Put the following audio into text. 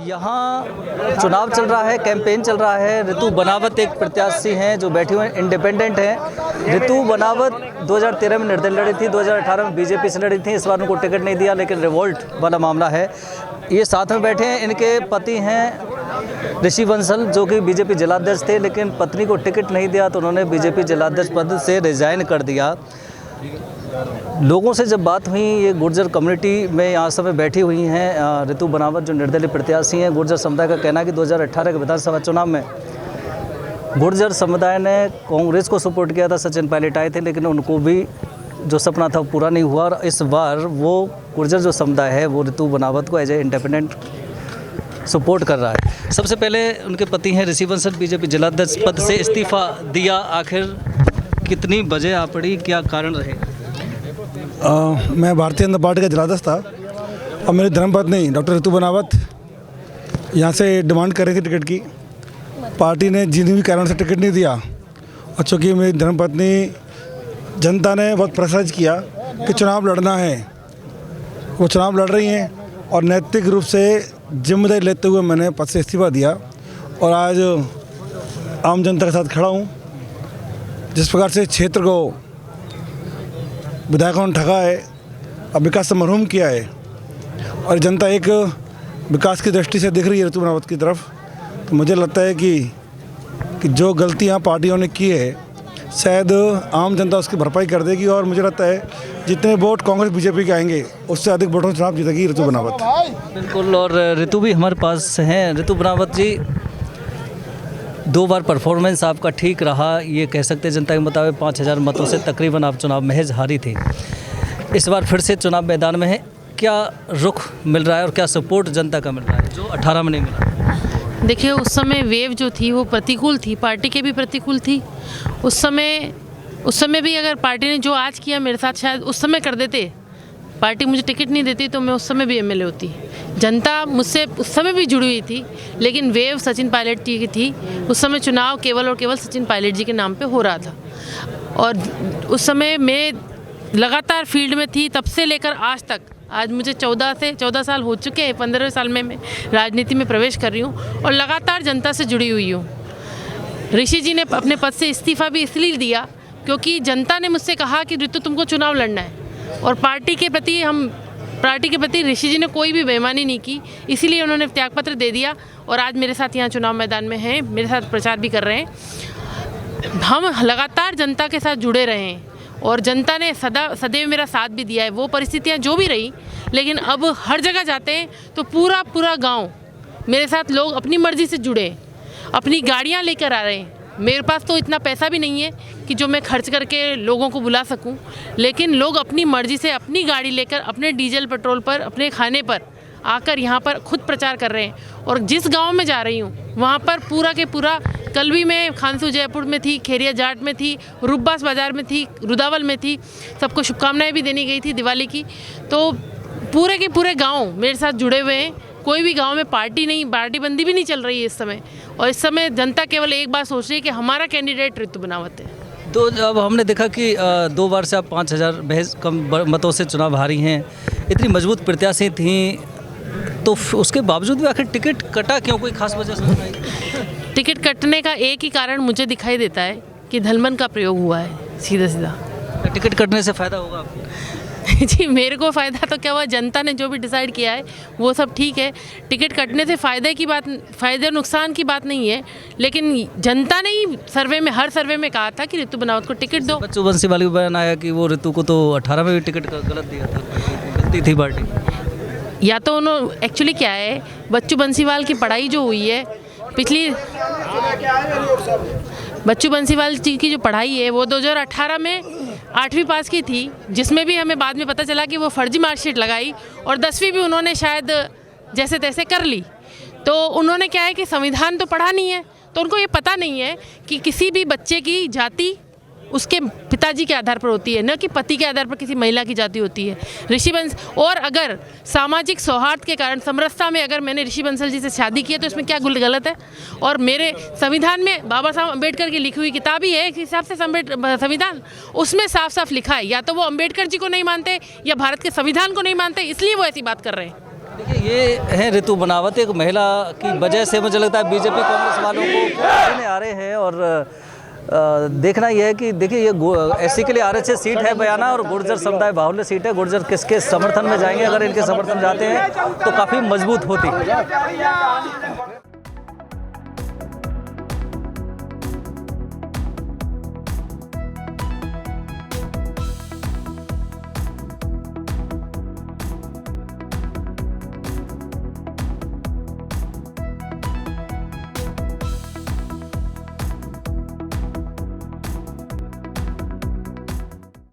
यहाँ चुनाव चल रहा है, कैंपेन चल रहा है। ऋतु बनावत एक प्रत्याशी हैं जो बैठी हुए इंडिपेंडेंट हैं। ऋतु बनावत 2013 में निर्दलीय लड़ी थी, 2018 में बीजेपी से लड़ी थी। इस बार उनको टिकट नहीं दिया, लेकिन रिवोल्ट वाला मामला है। ये साथ में बैठे हैं, इनके पति हैं ऋषि बंसल जो कि बीजेपी जिलाध्यक्ष थे, लेकिन पत्नी को टिकट नहीं दिया तो उन्होंने बीजेपी जिलाध्यक्ष पद से रिजाइन कर दिया। लोगों से जब बात हुई, ये गुर्जर कम्युनिटी में यहाँ समय बैठी हुई हैं ऋतु बनावत जो निर्दलीय प्रत्याशी हैं। गुर्जर समुदाय का कहना है कि 2018 के विधानसभा चुनाव में गुर्जर समुदाय ने कांग्रेस को सपोर्ट किया था। सचिन पायलट आए थे, लेकिन उनको भी जो सपना था वो पूरा नहीं हुआ। और इस बार वो गुर्जर जो समुदाय है वो ऋतु बनावत को एज ए इंडिपेंडेंट सपोर्ट कर रहा है। सबसे पहले उनके पति हैं ऋषि बंसल, बीजेपी जिलाध्यक्ष पद से इस्तीफा दिया। आखिर कितनी बजे आ पड़ी, क्या कारण रहे? मैं भारतीय जनता पार्टी का जिलाध्यक्ष था और मेरी धर्मपत्नी डॉक्टर ऋतु बनावत यहाँ से डिमांड कर रही थी टिकट की। पार्टी ने जिन भी कारण से टिकट नहीं दिया, और चूँकि मेरी धर्मपत्नी जनता ने बहुत प्रेशराइज किया कि चुनाव लड़ना है, वो चुनाव लड़ रही हैं और नैतिक रूप से जिम्मेदारी लेते हुए मैंने पद से इस्तीफा दिया और आज आम जनता के साथ खड़ा हूँ। जिस प्रकार से क्षेत्र को विधायकों ने ठगा है, अब विकास से महरूम किया है और जनता एक विकास की दृष्टि से दिख रही है ऋतु बनावत की तरफ, तो मुझे लगता है कि जो गलतियां पार्टियों ने की है शायद आम जनता उसकी भरपाई कर देगी। और मुझे लगता है जितने वोट कांग्रेस बीजेपी के आएंगे उससे अधिक वोटों से चुनाव जीतेगी ऋतु बनावत। बिल्कुल। और ऋतु भी हमारे पास हैं। ऋतु बनावत जी, 2 बार परफॉर्मेंस आपका ठीक रहा, ये कह सकते हैं। जनता के मुताबिक 5000 मतों से तकरीबन आप चुनाव महज हारी थी। इस बार फिर से चुनाव मैदान में है, क्या रुख मिल रहा है और क्या सपोर्ट जनता का मिल रहा है जो 18 में नहीं मिला? देखिए, उस समय वेव जो थी वो प्रतिकूल थी, पार्टी के भी प्रतिकूल थी। उस समय भी अगर पार्टी ने जो आज किया मेरे साथ शायद उस समय कर देते, पार्टी मुझे टिकट नहीं देती तो मैं उस समय भी एमएलए होती। जनता मुझसे उस समय भी जुड़ी हुई थी, लेकिन वेव सचिन पायलट जी की थी। उस समय चुनाव केवल और केवल सचिन पायलट जी के नाम पे हो रहा था और उस समय मैं लगातार फील्ड में थी तब से लेकर आज तक। आज मुझे 14 साल हो चुके हैं, 15वें साल में मैं राजनीति में प्रवेश कर रही हूँ और लगातार जनता से जुड़ी हुई हूँ। ऋषि जी ने अपने पद से इस्तीफा भी इसलिए दिया क्योंकि जनता ने मुझसे कहा कि ऋतु तुमको चुनाव लड़ना है, और पार्टी के प्रति ऋषि जी ने कोई भी बेईमानी नहीं की, इसीलिए उन्होंने त्यागपत्र दे दिया और आज मेरे साथ यहाँ चुनाव मैदान में हैं, मेरे साथ प्रचार भी कर रहे हैं। हम लगातार जनता के साथ जुड़े रहे हैं और जनता ने सदैव मेरा साथ भी दिया है। वो परिस्थितियाँ जो भी रही, लेकिन अब हर जगह जाते हैं तो पूरा गाँव मेरे साथ, लोग अपनी मर्ज़ी से जुड़े, अपनी गाड़ियाँ लेकर आ रहे हैं। मेरे पास तो इतना पैसा भी नहीं है कि जो मैं खर्च करके लोगों को बुला सकूं, लेकिन लोग अपनी मर्ज़ी से अपनी गाड़ी लेकर अपने डीजल पेट्रोल पर, अपने खाने पर आकर यहाँ पर खुद प्रचार कर रहे हैं। और जिस गांव में जा रही हूँ वहाँ पर पूरा के पूरा, कल भी मैं खानसू जयपुर में थी, खेरिया जाट में थी, रूपबास बाज़ार में थी, रुदावल में थी, सबको शुभकामनाएँ भी देनी गई थी दिवाली की। तो पूरे के पूरे गाँव मेरे साथ जुड़े हुए हैं। कोई भी गांव में पार्टी बंदी भी नहीं चल रही है इस समय, और इस समय जनता केवल एक बात सोच रही है कि हमारा कैंडिडेट ऋतु बनावत है। तो अब हमने देखा कि 2 बार से आप 5000 महज कम मतों से चुनाव हारी हैं। इतनी मजबूत प्रत्याशी थी, तो उसके बावजूद भी आखिर टिकट कटा क्यों? कोई खास वजह समझ नहीं? टिकट कटने का एक ही कारण मुझे दिखाई देता है कि धनबन का प्रयोग हुआ है, सीधा। टिकट कटने से फ़ायदा होगा आपको? जी, मेरे को फ़ायदा तो क्या हुआ, जनता ने जो भी डिसाइड किया है वो सब ठीक है। टिकट कटने से फ़ायदे नुकसान की बात नहीं है, लेकिन जनता ने ही हर सर्वे में कहा था कि ऋतु बनावत को टिकट दो। बच्चू बंसीवाल का बयान आया कि वो ऋतु को तो 18 में भी टिकट गलत दिया था, गलती थी पार्टी। या तो उन्होंने एक्चुअली क्या है, बच्चू बंसीवाल की पढ़ाई जो हुई है बच्चू बंसीवाल जी की जो पढ़ाई है वो 2018 में 8वीं पास की थी, जिसमें भी हमें बाद में पता चला कि वो फर्जी मार्कशीट लगाई और 10वीं भी उन्होंने शायद जैसे तैसे कर ली। तो उन्होंने क्या है कि संविधान तो पढ़ा नहीं है, तो उनको ये पता नहीं है कि किसी भी बच्चे की जाति उसके पिताजी के आधार पर होती है, न कि पति के आधार पर किसी महिला की जाति होती है। ऋषि बंसल, और अगर सामाजिक सौहार्द के कारण समरसता में अगर मैंने ऋषि बंसल जी से शादी की है तो इसमें क्या गलत है? और मेरे संविधान में बाबा साहब अम्बेडकर की लिखी हुई किताब ही है एक हिसाब से संविधान, उसमें साफ साफ लिखा है, या तो वो अम्बेडकर जी को नहीं मानते या भारत के संविधान को नहीं मानते, इसलिए वो ऐसी बात कर रहे हैं। देखिए ये है ऋतु बनावत, एक महिला की वजह से मुझे लगता है बीजेपी कांग्रेस वालों को पसीने आ रहे हैं। और देखना यह है कि देखिए ये एससी के लिए आरक्षित सीट है बयाना और गुर्जर समुदाय बाहुल्य सीट है। गुर्जर किसके समर्थन में जाएंगे? अगर इनके समर्थन जाते हैं तो काफ़ी मजबूत होती है।